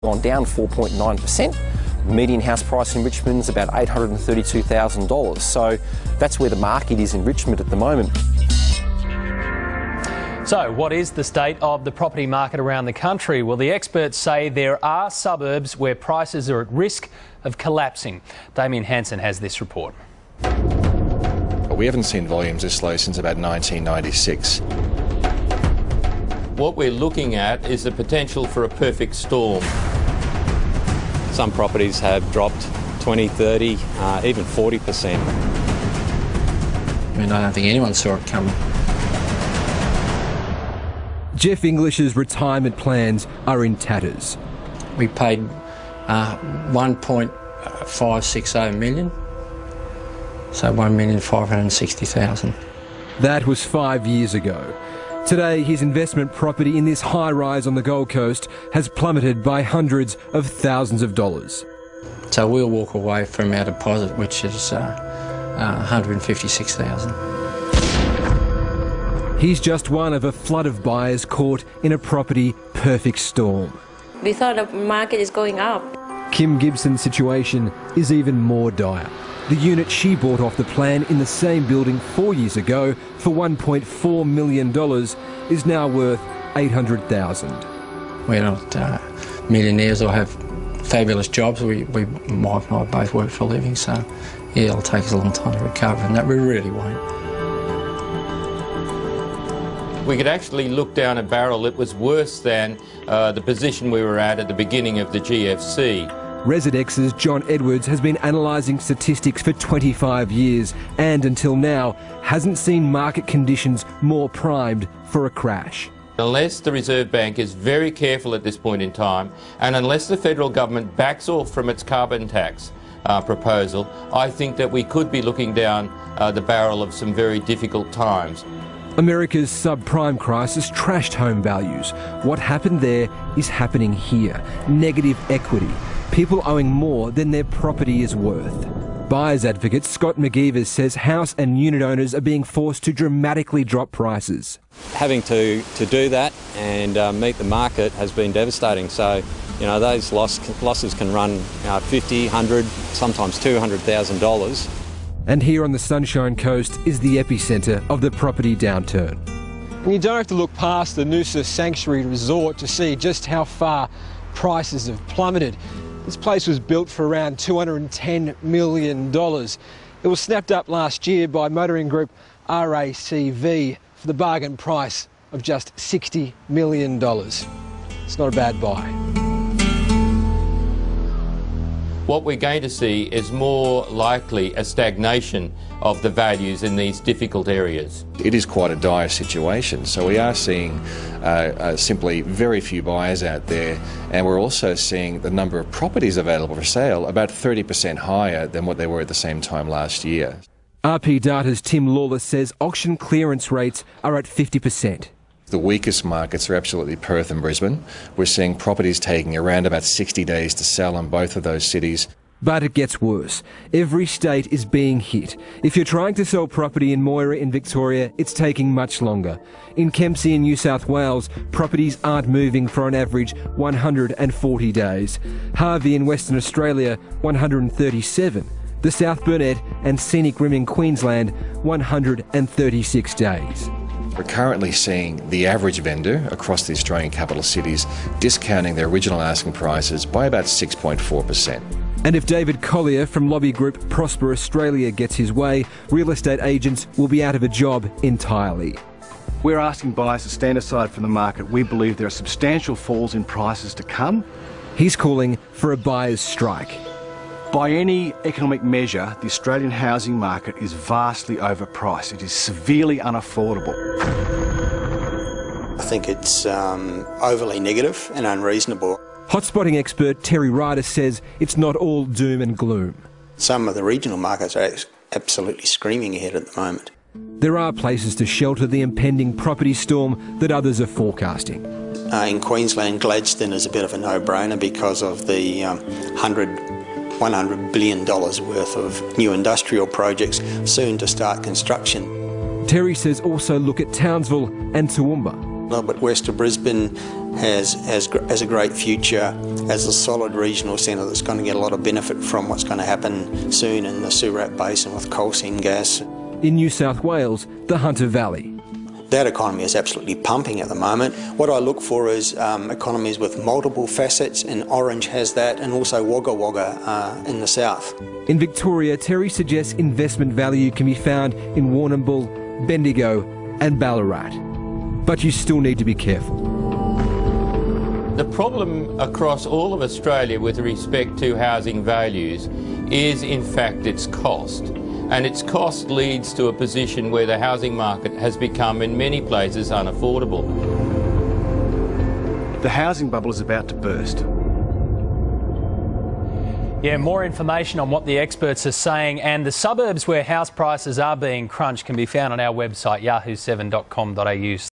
on down 4.9%. Median house price in Richmond is about $832,000. So that's where the market is in Richmond at the moment. So what is the state of the property market around the country? Well, the experts say there are suburbs where prices are at risk of collapsing. Damien Hansen has this report. We haven't seen volumes this low since about 1996. What we're looking at is the potential for a perfect storm. Some properties have dropped 20, 30, even 40%. I mean, I don't think anyone saw it coming. Jeff English's retirement plans are in tatters. We paid $1.560 million, so $1,560,000. That was 5 years ago. Today, his investment property in this high-rise on the Gold Coast has plummeted by hundreds of thousands of dollars. So we'll walk away from our deposit, which is $156,000. He's just one of a flood of buyers caught in a property perfect storm. We thought the market is going up. Kim Gibson's situation is even more dire. The unit she bought off the plan in the same building 4 years ago for $1.4 million is now worth $800,000. We're not millionaires or have fabulous jobs. My wife and I both work for a living, so yeah, it'll take us a long time to recover, and that we really won't. We could actually look down a barrel that was worse than the position we were at the beginning of the GFC. Residex's John Edwards has been analysing statistics for 25 years and, until now, hasn't seen market conditions more primed for a crash. Unless the Reserve Bank is very careful at this point in time, and unless the federal government backs off from its carbon tax proposal, I think that we could be looking down the barrel of some very difficult times. America's subprime crisis trashed home values. What happened there is happening here. Negative equity. People owing more than their property is worth. Buyers advocate Scott McGeevers says house and unit owners are being forced to dramatically drop prices. Having to do that and meet the market has been devastating. So, you know, those losses can run $50, $100, sometimes $200,000. And here on the Sunshine Coast is the epicentre of the property downturn. And you don't have to look past the Noosa Sanctuary Resort to see just how far prices have plummeted. This place was built for around $210 million. It was snapped up last year by motoring group RACV for the bargain price of just $60 million. It's not a bad buy. What we're going to see is more likely a stagnation of the values in these difficult areas. It is quite a dire situation, so we are seeing simply very few buyers out there, and we're also seeing the number of properties available for sale about 30% higher than what they were at the same time last year. RP Data's Tim Lawless says auction clearance rates are at 50%. The weakest markets are absolutely Perth and Brisbane. We're seeing properties taking around about 60 days to sell in both of those cities. But it gets worse. Every state is being hit. If you're trying to sell property in Moira in Victoria, it's taking much longer. In Kempsey in New South Wales, properties aren't moving for an average 140 days. Harvey in Western Australia, 137. The South Burnett and Scenic Rim in Queensland, 136 days. We're currently seeing the average vendor across the Australian capital cities discounting their original asking prices by about 6.4%. And if David Collier from lobby group Prosper Australia gets his way, real estate agents will be out of a job entirely. We're asking buyers to stand aside from the market. We believe there are substantial falls in prices to come. He's calling for a buyer's strike. By any economic measure, the Australian housing market is vastly overpriced. It is severely unaffordable. I think it's overly negative and unreasonable. Hotspotting expert Terry Ryder says it's not all doom and gloom. Some of the regional markets are absolutely screaming ahead at the moment. There are places to shelter the impending property storm that others are forecasting. In Queensland, Gladstone is a bit of a no-brainer because of the $100 billion worth of new industrial projects soon to start construction. Terry says also look at Townsville and Toowoomba. A little bit west of Brisbane, has a great future as a solid regional centre that's going to get a lot of benefit from what's going to happen soon in the Surat Basin with coal seam gas. In New South Wales, the Hunter Valley. That economy is absolutely pumping at the moment. What I look for is economies with multiple facets, and Orange has that, and also Wagga Wagga in the south. In Victoria, Terry suggests investment value can be found in Warrnambool, Bendigo and Ballarat. But you still need to be careful. The problem across all of Australia with respect to housing values is in fact its cost. And its cost leads to a position where the housing market has become in many places unaffordable. The housing bubble is about to burst. Yeah, more information on what the experts are saying and the suburbs where house prices are being crunched can be found on our website yahoo7.com.au.